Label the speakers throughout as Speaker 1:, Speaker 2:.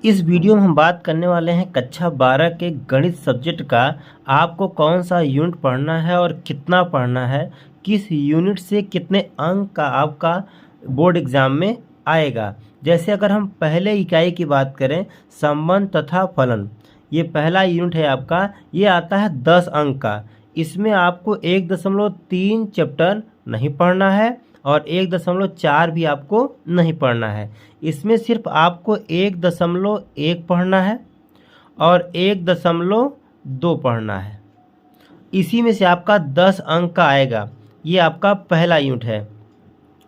Speaker 1: इस वीडियो में हम बात करने वाले हैं कक्षा 12 के गणित सब्जेक्ट का। आपको कौन सा यूनिट पढ़ना है और कितना पढ़ना है, किस यूनिट से कितने अंक का आपका बोर्ड एग्ज़ाम में आएगा। जैसे अगर हम पहले इकाई की बात करें, संबंध तथा फलन, ये पहला यूनिट है आपका। ये आता है 10 अंक का। इसमें आपको 1.3 चैप्टर नहीं पढ़ना है और 1.4 भी आपको नहीं पढ़ना है। इसमें सिर्फ आपको 1.1 पढ़ना है और 1.2 पढ़ना है। इसी में से आपका 10 अंक का आएगा। ये आपका पहला यूनिट है।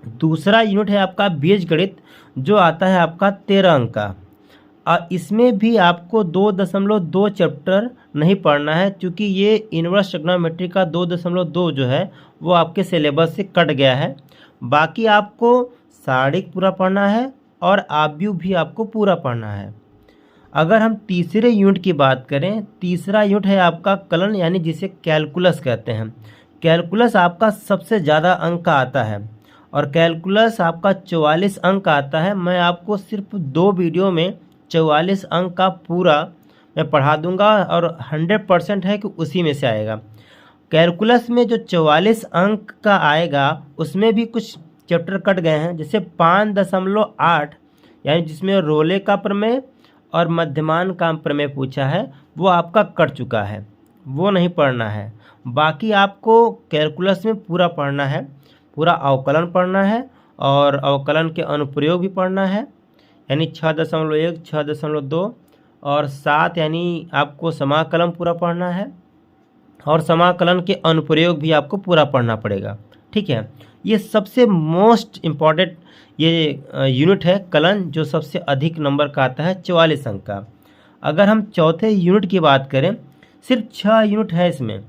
Speaker 1: दूसरा यूनिट है आपका बीजगणित, जो आता है आपका 13 अंक का। और इसमें भी आपको 2.2 चैप्टर नहीं पढ़ना है, क्योंकि ये इनवर्स ट्रिग्नोमेट्री का 2.2 जो है वो आपके सिलेबस से कट गया है। बाकी आपको सारणिक पूरा पढ़ना है और आव्यूह भी आपको पूरा पढ़ना है। अगर हम तीसरे यूनिट की बात करें, तीसरा यूनिट है आपका कलन, यानी जिसे कैलकुलस कहते हैं। कैलकुलस आपका सबसे ज़्यादा अंक का आता है और कैलकुलस आपका 44 अंक का आता है। मैं आपको सिर्फ 2 वीडियो में 44 अंक का पूरा मैं पढ़ा दूंगा और 100% है कि उसी में से आएगा। कैलकुलस में जो 44 अंक का आएगा उसमें भी कुछ चैप्टर कट गए हैं, जैसे 5.8 यानी जिसमें रोले का प्रमेय और मध्यमान का प्रमेय पूछा है, वो आपका कट चुका है, वो नहीं पढ़ना है। बाकी आपको कैलकुलस में पूरा पढ़ना है, पूरा अवकलन पढ़ना है और अवकलन के अनुप्रयोग भी पढ़ना है, यानी 6.1, 6.2 और 7, यानी आपको समाकलन पूरा पढ़ना है और समाकलन के अनुप्रयोग भी आपको पूरा पढ़ना पड़ेगा। ठीक है, ये सबसे मोस्ट इम्पॉर्टेंट ये यूनिट है कलन, जो सबसे अधिक नंबर का आता है 44 अंक का। अगर हम चौथे यूनिट की बात करें, सिर्फ 6 यूनिट है इसमें।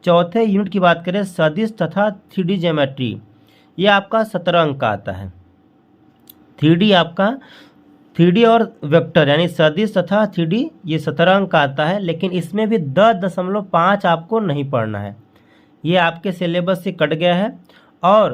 Speaker 1: चौथे यूनिट की बात करें, सदिश तथा 3D ज्योमेट्री, ये आपका 17 अंक का आता है। 3D आपका 3D और वेक्टर यानी सदिश तथा 3D ये 17 अंक का आता है, लेकिन इसमें भी 10.5 आपको नहीं पढ़ना है। ये आपके सिलेबस से कट गया है। और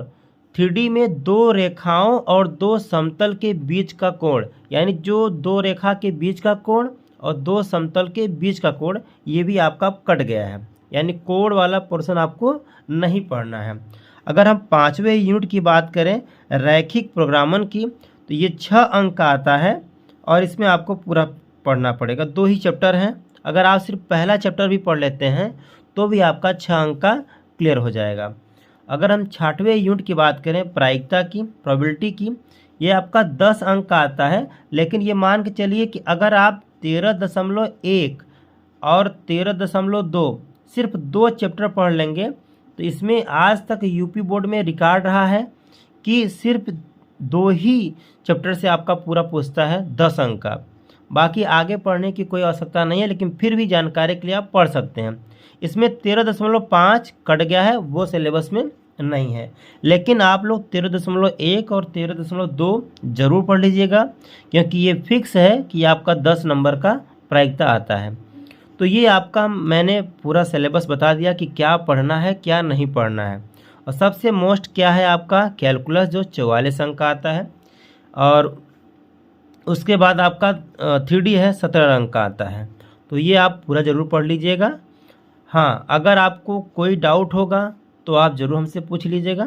Speaker 1: 3D में 2 रेखाओं और 2 समतल के बीच का कोण, यानी जो 2 रेखा के बीच का कोण और 2 समतल के बीच का कोण, ये भी आपका कट गया है, यानी कोण वाला पोर्शन आपको नहीं पढ़ना है। अगर हम 5वें यूनिट की बात करें, रैखिक प्रोग्रामन की, तो ये 6 अंक का आता है और इसमें आपको पूरा पढ़ना पड़ेगा। 2 ही चैप्टर हैं। अगर आप सिर्फ पहला चैप्टर भी पढ़ लेते हैं तो भी आपका 6 अंक का क्लियर हो जाएगा। अगर हम 6वें यूनिट की बात करें, प्रायिकता की, प्रोबेबिलिटी की, ये आपका 10 अंक का आता है। लेकिन ये मान के चलिए कि अगर आप 13.1 और 13.2 सिर्फ 2 चैप्टर पढ़ लेंगे, तो इसमें आज तक यूपी बोर्ड में रिकॉर्ड रहा है कि सिर्फ 2 ही चैप्टर से आपका पूरा पूछता है 10 अंक का। बाकी आगे पढ़ने की कोई आवश्यकता नहीं है, लेकिन फिर भी जानकारी के लिए आप पढ़ सकते हैं। इसमें 13.5 कट गया है, वो सिलेबस में नहीं है, लेकिन आप लोग 13.1 और 13.2 जरूर पढ़ लीजिएगा, क्योंकि ये फिक्स है कि आपका 10 नंबर का प्रायिकता आता है। तो ये आपका मैंने पूरा सिलेबस बता दिया कि क्या पढ़ना है क्या नहीं पढ़ना है। और सबसे मोस्ट क्या है आपका कैलकुलस, जो 44 अंक का आता है, और उसके बाद आपका 3D है 17 अंक का आता है। तो ये आप पूरा ज़रूर पढ़ लीजिएगा। हाँ, अगर आपको कोई डाउट होगा तो आप ज़रूर हमसे पूछ लीजिएगा।